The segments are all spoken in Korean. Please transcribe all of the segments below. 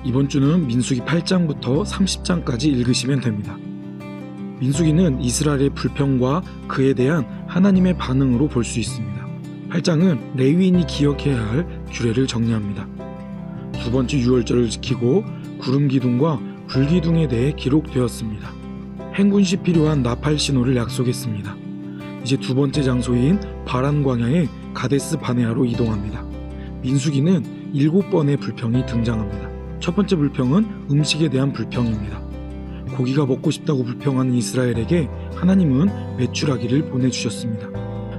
이번 주는 민수기 8장부터 30장까지 읽으시면 됩니다. 민수기는 이스라엘의 불평과 그에 대한 하나님의 반응으로 볼 수 있습니다. 8장은 레위인이 기억해야 할 규례를 정리합니다. 두 번째 유월절을 지키고 구름기둥과 불기둥에 대해 기록되었습니다. 행군 시 필요한 나팔 신호를 약속했습니다. 이제 두 번째 장소인 바란 광야의 가데스 바네아로 이동합니다. 민수기는 7번의 불평이 등장합니다. 첫 번째 불평은 음식에 대한 불평입니다. 고기가 먹고 싶다고 불평하는 이스라엘에게 하나님은 메추라기를 보내주셨습니다.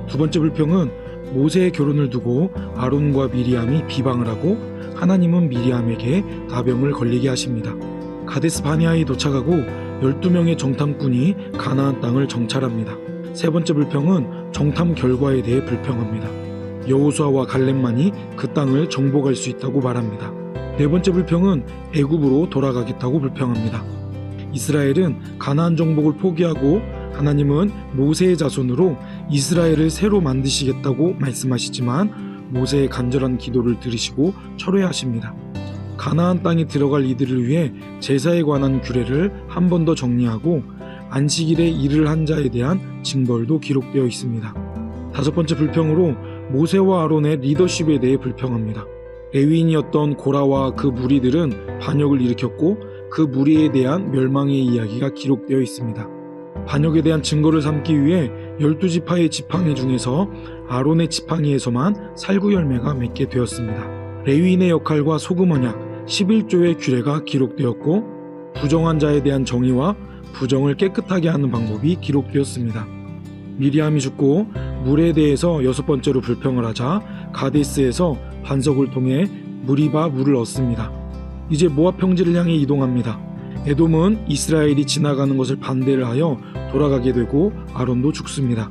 두 번째 불평은 모세의 결혼을 두고 아론과 미리암이 비방을 하고 하나님은 미리암에게 나병을 걸리게 하십니다. 가데스 바네아에 도착하고 12명의 정탐꾼이 가나안 땅을 정찰합니다. 세 번째 불평은 정탐 결과에 대해 불평합니다. 여호수아와 갈렙만이 그 땅을 정복할 수 있다고 말합니다. 네 번째 불평은 애굽으로 돌아가겠다고 불평합니다. 이스라엘은 가나안 정복을 포기하고 하나님은 모세의 자손으로 이스라엘을 새로 만드시겠다고 말씀하시지만 모세의 간절한 기도를 들으시고 철회하십니다. 가나안 땅에 들어갈 이들을 위해 제사에 관한 규례를 한 번 더 정리하고 안식일에 일을 한 자에 대한 징벌도 기록되어 있습니다. 다섯 번째 불평으로 모세와 아론의 리더십에 대해 불평합니다. 레위인이었던 고라와 그 무리들은 반역을 일으켰고 그 무리에 대한 멸망의 이야기가 기록되어 있습니다. 반역에 대한 증거를 삼기 위해 12지파의 지팡이 중에서 아론의 지팡이에서만 살구 열매가 맺게 되었습니다. 레위인의 역할과 소금 언약, 11조의 규례가 기록되었고 부정한 자에 대한 정의와 부정을 깨끗하게 하는 방법이 기록되었습니다. 미리암이 죽고 물에 대해서 6번째로 불평을 하자 가데스에서 반석을 통해 무리바 물을 얻습니다. 이제 모압 평지를 향해 이동합니다. 에돔은 이스라엘이 지나가는 것을 반대를 하여 돌아가게 되고 아론도 죽습니다.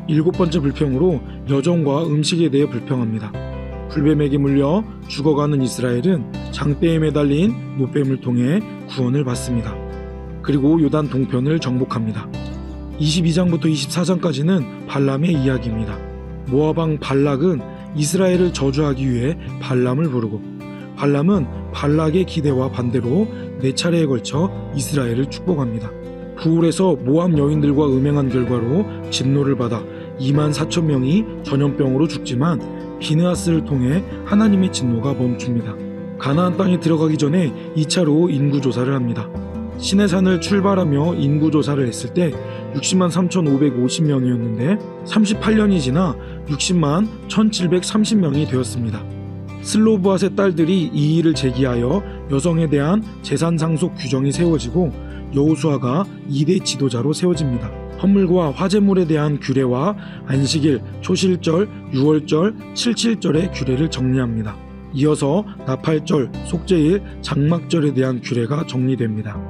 7번째 불평으로 여정과 음식에 대해 불평합니다. 불뱀에게 물려 죽어가는 이스라엘은 장대에 매달린 노뱀을 통해 구원을 받습니다. 그리고 요단 동편을 정복합니다. 22장부터 24장까지는 발람의 이야기입니다. 모압 왕 발락은 이스라엘을 저주하기 위해 발람을 부르고 발람은 발락의 기대와 반대로 4차례에 걸쳐 이스라엘을 축복합니다. 부올에서 모압 여인들과 음행한 결과로 진노를 받아 24,000명이 전염병으로 죽지만 비느하스를 통해 하나님의 진노가 멈춥니다. 가나안 땅에 들어가기 전에 2차로 인구조사를 합니다. 시내산을 출발하며 인구조사를 했을 때 60만 3,550명이었는데 38년이 지나 60만 1,730명이 되었습니다. 슬로브앗의 딸들이 이 일을 제기하여 여성에 대한 재산 상속 규정이 세워지고 여호수아가 2대 지도자로 세워집니다. 헌물과 화제물에 대한 규례와 안식일, 초실절, 유월절, 칠칠절의 규례를 정리합니다. 이어서 나팔절, 속죄일, 장막절에 대한 규례가 정리됩니다.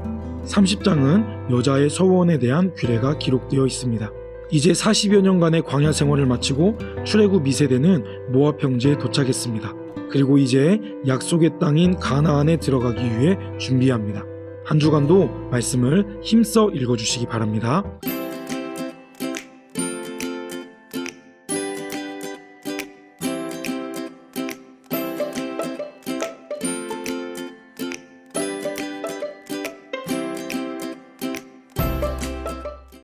30장은 여자의 서원에 대한 규례가 기록되어 있습니다. 이제 40여 년간의 광야 생활을 마치고 출애굽 2세대는 모압 평지에 도착했습니다. 그리고 이제 약속의 땅인 가나안에 들어가기 위해 준비합니다. 한 주간도 말씀을 힘써 읽어주시기 바랍니다.